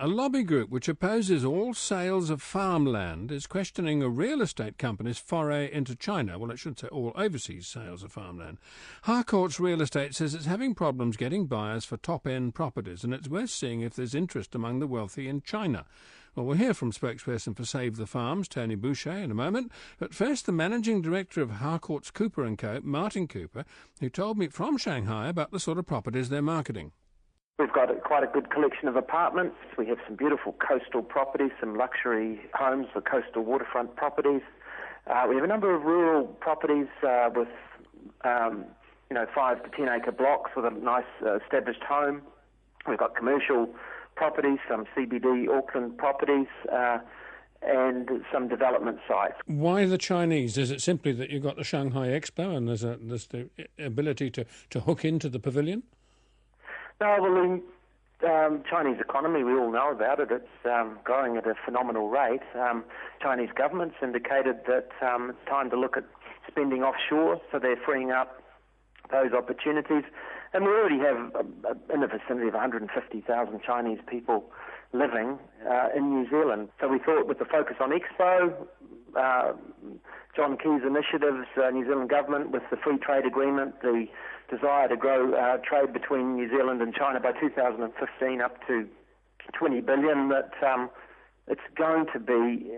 A lobby group which opposes all sales of farmland is questioning a real estate company's foray into China. Well, it should say all overseas sales of farmland. Harcourts Real Estate says it's having problems getting buyers for top-end properties, and it's worth seeing if there's interest among the wealthy in China. Well, we'll hear from spokesperson for Save the Farms, Tony Boucher, in a moment. But first, the managing director of Harcourts Cooper & Co., Martin Cooper, who told me from Shanghai about the sort of properties they're marketing. We've got quite a good collection of apartments. We have some beautiful coastal properties, some luxury homes for coastal waterfront properties. We have a number of rural properties with 5 to 10 acre blocks with a nice established home. We've got commercial properties, some CBD Auckland properties, and some development sites. Why the Chinese? Is it simply that you've got the Shanghai Expo and there's the ability to hook into the pavilion? No, well, the Chinese economy, we all know about it. It's growing at a phenomenal rate. Chinese government's indicated that it's time to look at spending offshore, so they're freeing up those opportunities. And we already have in the vicinity of 150,000 Chinese people living in New Zealand. So we thought with the focus on Expo, John Key's initiatives, New Zealand government with the free trade agreement, the desire to grow trade between New Zealand and China by 2015 up to 20 billion, that it's going to be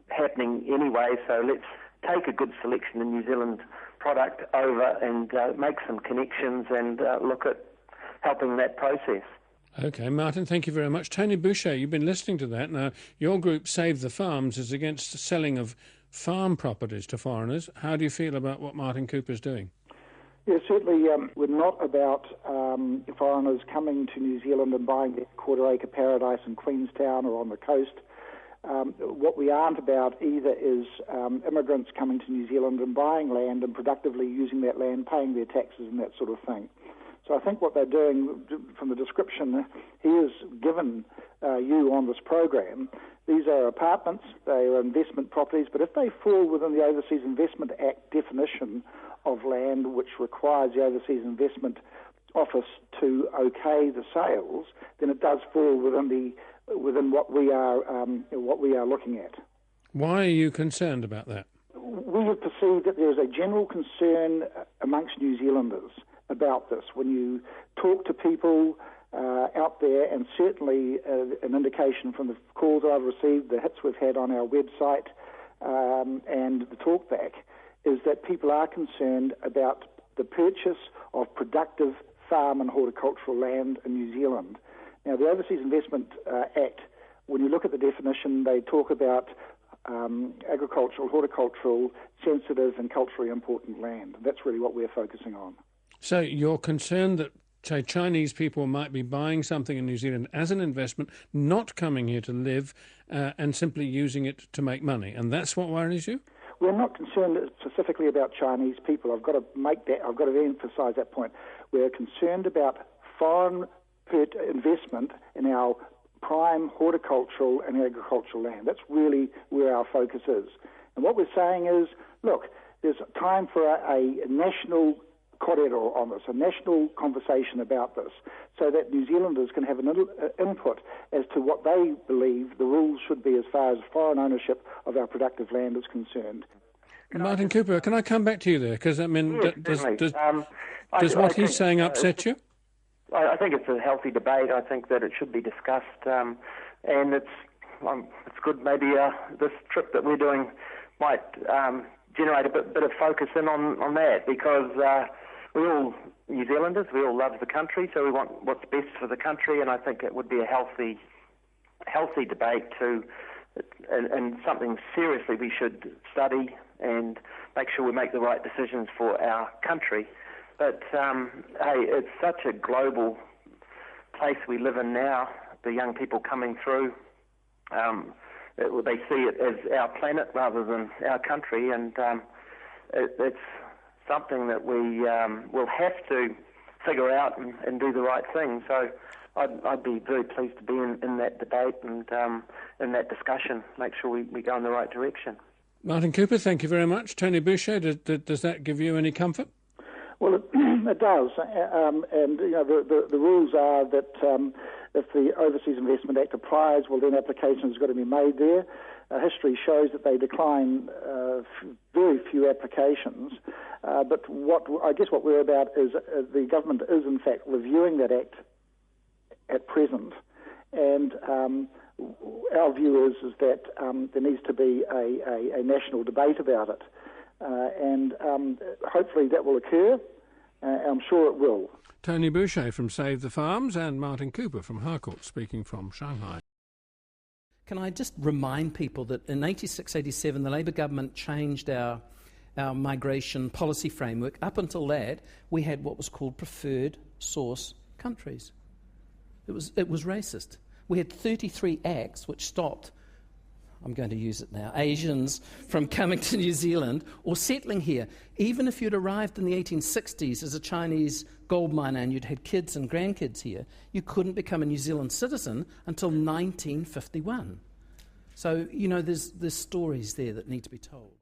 happening anyway. So let's take a good selection of New Zealand product over and make some connections and look at helping that process. OK, Martin, thank you very much. Tony Boucher, you've been listening to that. Now, your group, Save the Farms, is against the selling of farm properties to foreigners. How do you feel about what Martin Cooper's doing? Yeah, certainly we're not about foreigners coming to New Zealand and buying their quarter-acre paradise in Queenstown or on the coast. What we aren't about either is immigrants coming to New Zealand and buying land and productively using that land, paying their taxes and that sort of thing. So I think what they're doing, from the description he has given you on this program, these are apartments, they are investment properties, but if they fall within the Overseas Investment Act definition of land, which requires the Overseas Investment Office to okay the sales, then it does fall within what we are looking at. Why are you concerned about that? We have perceived that there is a general concern amongst New Zealanders about this. When you talk to people out there, and certainly an indication from the calls I've received, the hits we've had on our website, and the talkback, is that people are concerned about the purchase of productive farm and horticultural land in New Zealand. Now, the Overseas Investment Act, when you look at the definition, they talk about agricultural, horticultural, sensitive and culturally important land. That's really what we're focusing on. So you're concerned that, say, Chinese people might be buying something in New Zealand as an investment, not coming here to live, and simply using it to make money, and that's what worries you? We're not concerned specifically about Chinese people. I've got to emphasise that point. We're concerned about foreign investment in our prime horticultural and agricultural land. That's really where our focus is. And what we're saying is, look, there's time for a national korero on this, a national conversation about this, so that New Zealanders can have an input as to what they believe the rules should be as far as foreign ownership of our productive land is concerned. Martin Cooper, can I come back to you there? Because, I mean, yes, does what he's saying upset you? I think it's a healthy debate. I think that it should be discussed, and it's good. Maybe this trip that we're doing might generate a bit of focus in on that, because we're all New Zealanders. We all love the country, so we want what's best for the country. And I think it would be a healthy debate and something seriously we should study and make sure we make the right decisions for our country. But, hey, it's such a global place we live in now, the young people coming through. They see it as our planet rather than our country, and it's something that we will have to figure out and do the right thing. So I'd be very pleased to be in that debate and in that discussion, make sure we go in the right direction. Martin Cooper, thank you very much. Tony Boucher, does that give you any comfort? Well, it does, and you know the rules are that If the Overseas Investment Act applies, well, then applications have got to be made there. History shows that they decline very few applications. But what we're about is the government is, in fact, reviewing that act at present. And our view is that there needs to be a national debate about it. And hopefully that will occur. I'm sure it will. Tony Boucher from Save the Farms and Martin Cooper from Harcourts speaking from Shanghai. Can I just remind people that in 86, 87, the Labour government changed our migration policy framework. Up until that, we had what was called preferred source countries. It was racist. We had 33 acts which stopped, I'm going to use it now, Asians from coming to New Zealand or settling here. Even if you'd arrived in the 1860s as a Chinese gold miner and you'd had kids and grandkids here, you couldn't become a New Zealand citizen until 1951. So, there's stories there that need to be told.